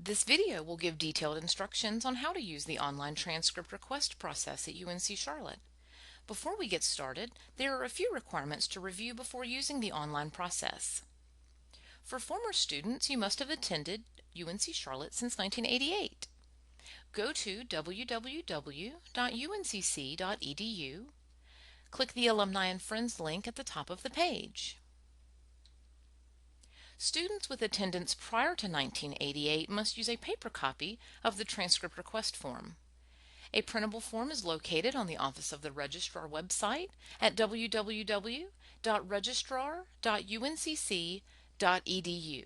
This video will give detailed instructions on how to use the online transcript request process at UNC Charlotte. Before we get started, there are a few requirements to review before using the online process. For former students, you must have attended UNC Charlotte since 1988. Go to www.uncc.edu, click the Alumni and Friends link at the top of the page. Students with attendance prior to 1988 must use a paper copy of the transcript request form. A printable form is located on the Office of the Registrar website at www.registrar.uncc.edu.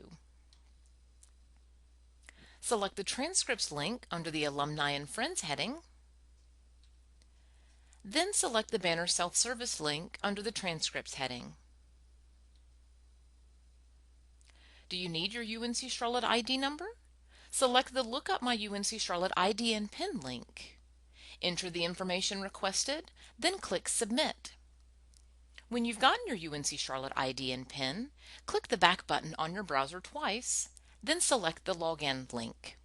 Select the Transcripts link under the Alumni and Friends heading, then select the Banner Self-Service link under the Transcripts heading. Do you need your UNC Charlotte ID number? Select the Look Up My UNC Charlotte ID and PIN link. Enter the information requested, then click Submit. When you've gotten your UNC Charlotte ID and PIN, click the back button on your browser twice, then select the Login link.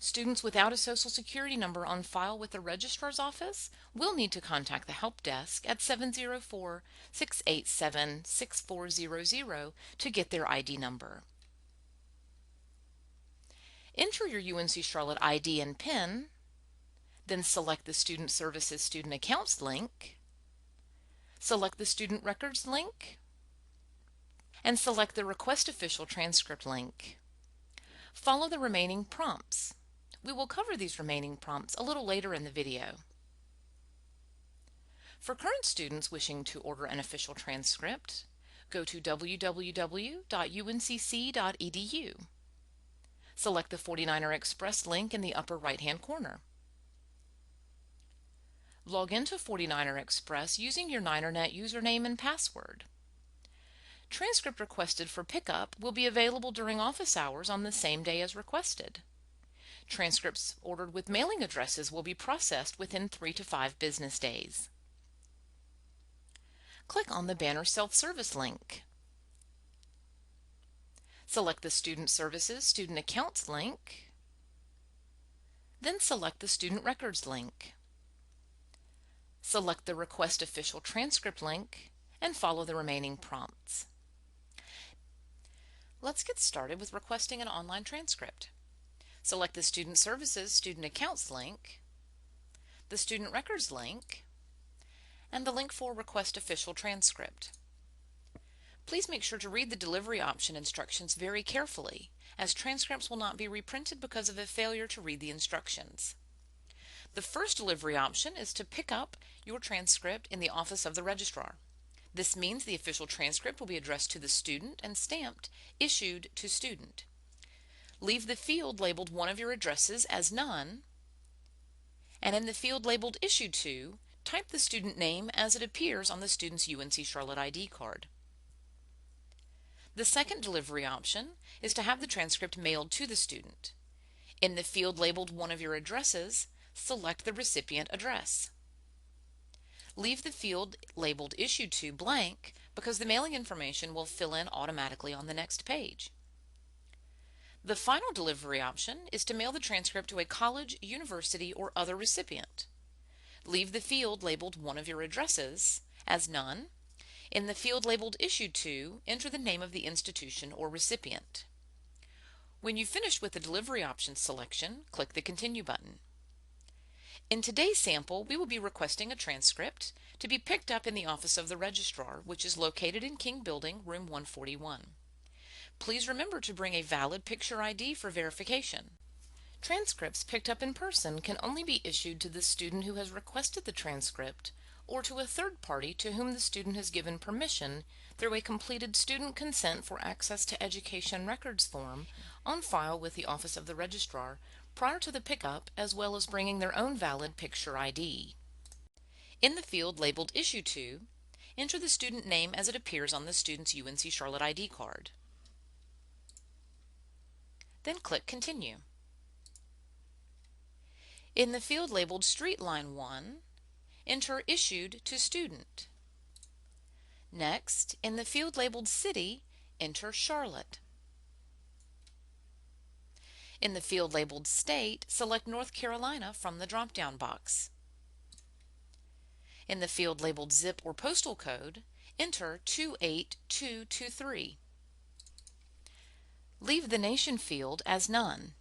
Students without a Social Security number on file with the Registrar's Office will need to contact the Help Desk at 704-687-6400 to get their ID number. Enter your UNC Charlotte ID and PIN, then select the Student Services Student Accounts link, select the Student Records link, and select the Request Official Transcript link. Follow the remaining prompts. We will cover these remaining prompts a little later in the video. For current students wishing to order an official transcript, go to www.uncc.edu. Select the 49er Express link in the upper right-hand corner. Log into 49er Express using your NinerNet username and password. Transcript requested for pickup will be available during office hours on the same day as requested. Transcripts ordered with mailing addresses will be processed within 3 to 5 business days. Click on the Banner Self-Service link. Select the Student Services Student Accounts link, then select the Student Records link. Select the Request Official Transcript link and follow the remaining prompts. Let's get started with requesting an online transcript. Select the Student Services Student Accounts link, the Student Records link, and the link for Request Official Transcript. Please make sure to read the delivery option instructions very carefully, as transcripts will not be reprinted because of a failure to read the instructions. The first delivery option is to pick up your transcript in the Office of the Registrar. This means the official transcript will be addressed to the student and stamped Issued to Student. Leave the field labeled one of your addresses as None, and in the field labeled Issued to, type the student name as it appears on the student's UNC Charlotte ID card. The second delivery option is to have the transcript mailed to the student. In the field labeled one of your addresses, select the recipient address. Leave the field labeled Issued to blank because the mailing information will fill in automatically on the next page. The final delivery option is to mail the transcript to a college, university, or other recipient. Leave the field labeled one of your addresses as None. In the field labeled Issued to, enter the name of the institution or recipient. When you've finished with the delivery option selection, click the Continue button. In today's sample, we will be requesting a transcript to be picked up in the Office of the Registrar, which is located in King Building, room 141. Please remember to bring a valid picture ID for verification. Transcripts picked up in person can only be issued to the student who has requested the transcript or to a third party to whom the student has given permission through a completed Student Consent for Access to Education Records form on file with the Office of the Registrar prior to the pickup, as well as bringing their own valid picture ID. In the field labeled Issued to, enter the student name as it appears on the student's UNC Charlotte ID card. Then click Continue. In the field labeled Street Line 1, enter Issued to Student. Next, in the field labeled City, enter Charlotte. In the field labeled State, select North Carolina from the drop-down box. In the field labeled Zip or Postal Code, enter 28223. Leave the Nation field as none.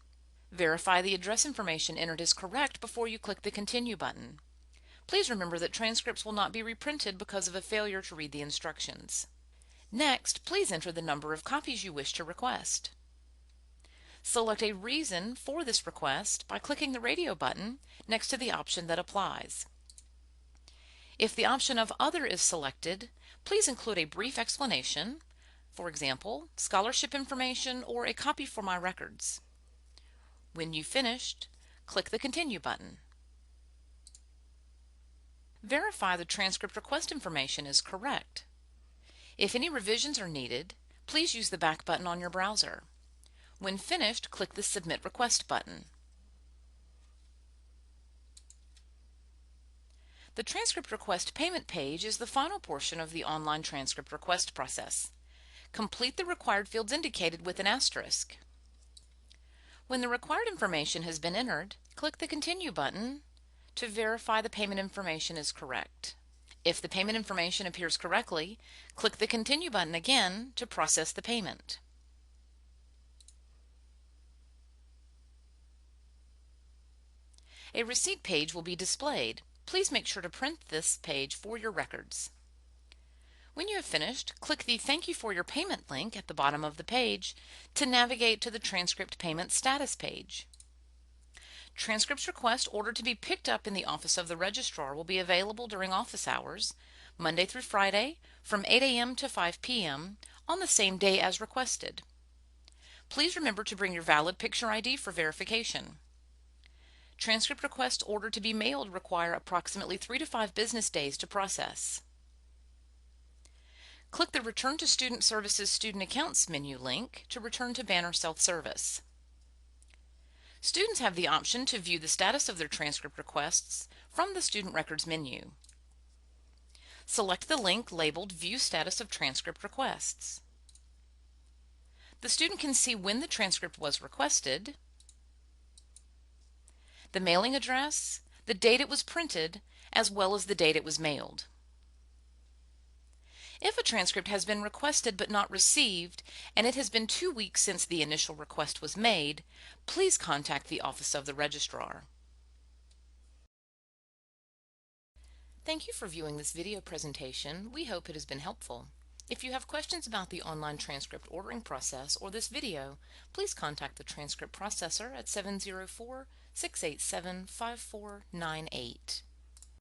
Verify the address information entered is correct before you click the Continue button. Please remember that transcripts will not be reprinted because of a failure to read the instructions. Next, please enter the number of copies you wish to request. Select a reason for this request by clicking the radio button next to the option that applies. If the option of Other is selected, please include a brief explanation, for example, scholarship information or a copy for my records. When you've finished, click the Continue button. Verify the transcript request information is correct. If any revisions are needed, please use the back button on your browser. When finished, click the Submit Request button. The transcript request payment page is the final portion of the online transcript request process. Complete the required fields indicated with an asterisk. When the required information has been entered, click the Continue button to verify the payment information is correct. If the payment information appears correctly, click the Continue button again to process the payment. A receipt page will be displayed. Please make sure to print this page for your records. When you have finished, click the Thank you for your payment link at the bottom of the page to navigate to the transcript payment status page. Transcripts request ordered to be picked up in the office of the registrar will be available during office hours, Monday through Friday, from 8 a.m. to 5 p.m. on the same day as requested. Please remember to bring your valid picture ID for verification. Transcript requests ordered to be mailed require approximately 3 to 5 business days to process. Click the Return to Student Services Student Accounts menu link to return to Banner Self-Service. Students have the option to view the status of their transcript requests from the Student Records menu. Select the link labeled View Status of Transcript Requests. The student can see when the transcript was requested, the mailing address, the date it was printed, as well as the date it was mailed. If a transcript has been requested but not received, and it has been 2 weeks since the initial request was made, please contact the Office of the Registrar. Thank you for viewing this video presentation. We hope it has been helpful. If you have questions about the online transcript ordering process or this video, please contact the transcript processor at 704-687-5498.